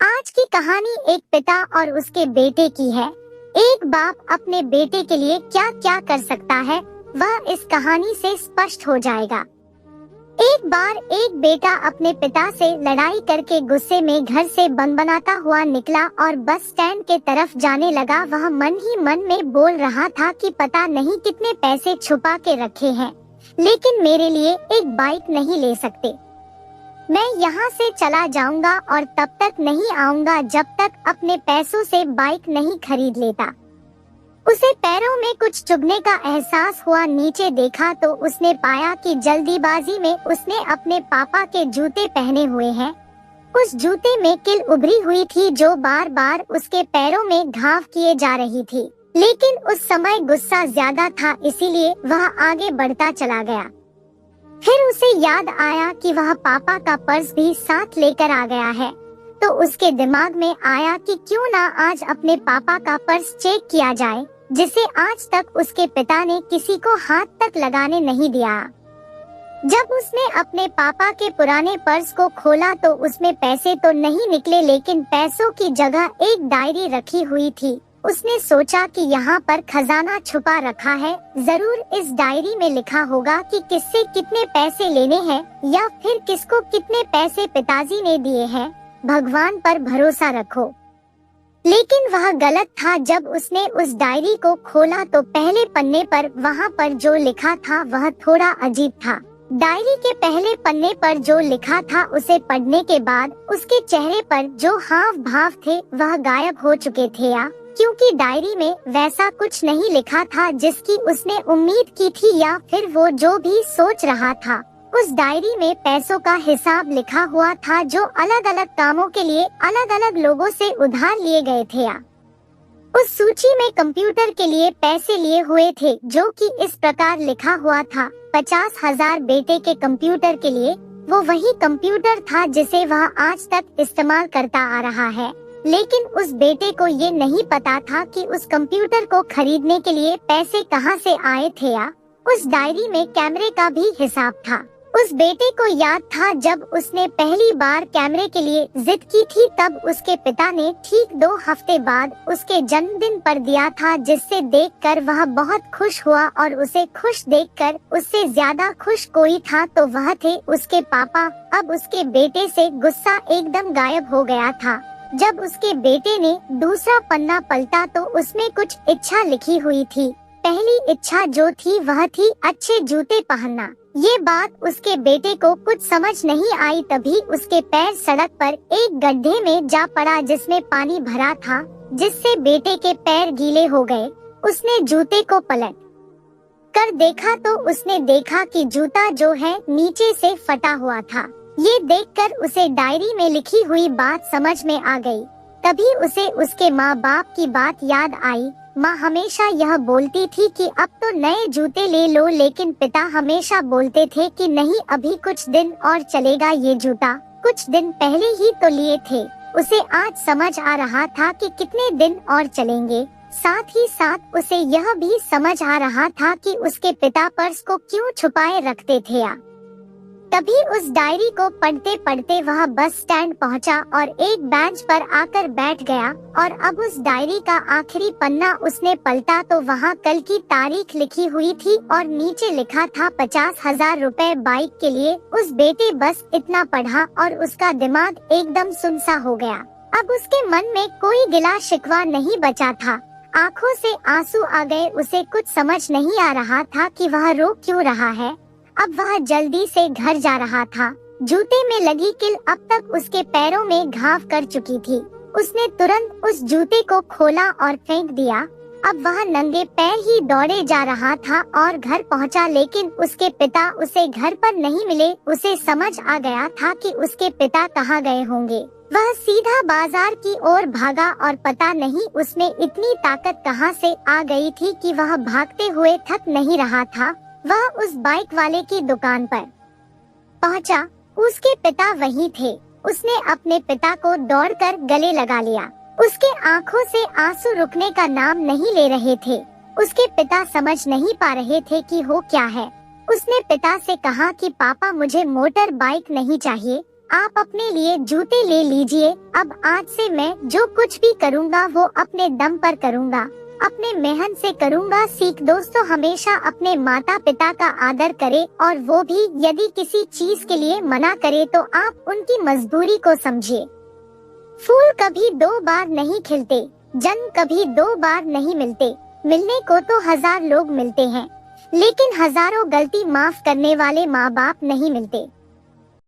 आज की कहानी एक पिता और उसके बेटे की है। एक बाप अपने बेटे के लिए क्या क्या कर सकता है वह इस कहानी से स्पष्ट हो जाएगा। एक बार एक बेटा अपने पिता से लड़ाई करके गुस्से में घर से बनबनाता हुआ निकला और बस स्टैंड के तरफ जाने लगा। वह मन ही मन में बोल रहा था कि पता नहीं कितने पैसे छुपा के रखे हैं, लेकिन मेरे लिए एक बाइक नहीं ले सकते। मैं यहाँ से चला जाऊंगा और तब तक नहीं आऊंगा जब तक अपने पैसों से बाइक नहीं खरीद लेता। उसे पैरों में कुछ चुभने का एहसास हुआ। नीचे देखा तो उसने पाया कि जल्दीबाजी में उसने अपने पापा के जूते पहने हुए हैं। उस जूते में कील उभरी हुई थी जो बार बार उसके पैरों में घाव किए जा रही थी, लेकिन उस समय गुस्सा ज्यादा था, इसीलिए वह आगे बढ़ता चला गया। फिर उसे याद आया कि वह पापा का पर्स भी साथ लेकर आ गया है, तो उसके दिमाग में आया कि क्यों ना आज अपने पापा का पर्स चेक किया जाए, जिसे आज तक उसके पिता ने किसी को हाथ तक लगाने नहीं दिया। जब उसने अपने पापा के पुराने पर्स को खोला तो उसमें पैसे तो नहीं निकले, लेकिन पैसों की जगह एक डायरी रखी हुई थी। उसने सोचा कि यहाँ पर खजाना छुपा रखा है, जरूर इस डायरी में लिखा होगा कि किससे कितने पैसे लेने हैं या फिर किसको कितने पैसे पिताजी ने दिए हैं। भगवान पर भरोसा रखो। लेकिन वह गलत था। जब उसने उस डायरी को खोला तो पहले पन्ने पर वहाँ पर जो लिखा था वह थोड़ा अजीब था। डायरी के पहले पन्ने पर जो लिखा था उसे पढ़ने के बाद उसके चेहरे पर जो हाव भाव थे वह गायब हो चुके थे, क्योंकि डायरी में वैसा कुछ नहीं लिखा था जिसकी उसने उम्मीद की थी, या फिर वो जो भी सोच रहा था। उस डायरी में पैसों का हिसाब लिखा हुआ था जो अलग अलग कामों के लिए अलग अलग लोगों से उधार लिए गए थे। उस सूची में कंप्यूटर के लिए पैसे लिए हुए थे, जो कि इस प्रकार लिखा हुआ था 50,000 बेटे के कंप्यूटर के लिए। वो वही कंप्यूटर था जिसे वह आज तक इस्तेमाल करता आ रहा है, लेकिन उस बेटे को ये नहीं पता था कि उस कंप्यूटर को खरीदने के लिए पैसे कहाँ से आए थे। उस डायरी में कैमरे का भी हिसाब था। उस बेटे को याद था जब उसने पहली बार कैमरे के लिए जिद की थी, तब उसके पिता ने ठीक 2 हफ्ते बाद उसके जन्मदिन पर दिया था, जिससे देखकर वह बहुत खुश हुआ। और उसे खुश देखकर उससे ज्यादा खुश कोई था तो वह थे उसके पापा। अब उसके बेटे से गुस्सा एकदम गायब हो गया था। जब उसके बेटे ने दूसरा पन्ना पलटा तो उसमें कुछ इच्छा लिखी हुई थी। पहली इच्छा जो थी वह थी अच्छे जूते पहनना। ये बात उसके बेटे को कुछ समझ नहीं आई। तभी उसके पैर सड़क पर एक गड्ढे में जा पड़ा जिसमें पानी भरा था, जिससे बेटे के पैर गीले हो गए। उसने जूते को पलट कर देखा तो उसने देखा कि जूता जो है नीचे से फटा हुआ था। ये देखकर उसे डायरी में लिखी हुई बात समझ में आ गई। तभी उसे उसके माँ बाप की बात याद आई। माँ हमेशा यह बोलती थी कि अब तो नए जूते ले लो, लेकिन पिता हमेशा बोलते थे कि नहीं, अभी कुछ दिन और चलेगा ये जूता। कुछ दिन पहले ही तो लिए थे। उसे आज समझ आ रहा था कि कितने दिन और चलेंगे। साथ ही साथ उसे यह भी समझ आ रहा था कि उसके पिता पर्स को क्यों छुपाए रखते थे। तभी उस डायरी को पढ़ते पढ़ते वह बस स्टैंड पहुंचा और एक बेंच पर आकर बैठ गया। और अब उस डायरी का आखिरी पन्ना उसने पलटा तो वहाँ कल की तारीख लिखी हुई थी और नीचे लिखा था 50,000 रुपए बाइक के लिए। उस बेटे बस इतना पढ़ा और उसका दिमाग एकदम सुनसा हो गया। अब उसके मन में कोई गिला शिकवा नहीं बचा था। आँखों से आंसू आ गए। उसे कुछ समझ नहीं आ रहा था कि वह रो क्यों रहा है। अब वह जल्दी से घर जा रहा था। जूते में लगी कील अब तक उसके पैरों में घाव कर चुकी थी। उसने तुरंत उस जूते को खोला और फेंक दिया। अब वह नंगे पैर ही दौड़े जा रहा था और घर पहुंचा, लेकिन उसके पिता उसे घर पर नहीं मिले। उसे समझ आ गया था कि उसके पिता कहाँ गए होंगे। वह सीधा बाजार की ओर भागा और पता नहीं उसमें इतनी ताकत कहाँ से आ गई थी कि वह भागते हुए थक नहीं रहा था। वह उस बाइक वाले की दुकान पर पहुंचा। उसके पिता वहीं थे। उसने अपने पिता को दौड़कर गले लगा लिया। उसके आंखों से आंसू रुकने का नाम नहीं ले रहे थे। उसके पिता समझ नहीं पा रहे थे कि हो क्या है। उसने पिता से कहा कि पापा मुझे मोटर बाइक नहीं चाहिए, आप अपने लिए जूते ले लीजिए। अब आज से मैं जो कुछ भी करूँगा वो अपने दम पर करूँगा, अपने मेहनत से करूँगा। सीख दोस्तों, हमेशा अपने माता पिता का आदर करें, और वो भी यदि किसी चीज के लिए मना करे तो आप उनकी मजबूरी को समझिए। फूल कभी 2 बार नहीं खिलते, जन्म कभी 2 बार नहीं मिलते। मिलने को तो 1000 लोग मिलते हैं, लेकिन हजारों गलती माफ करने वाले माँ बाप नहीं मिलते।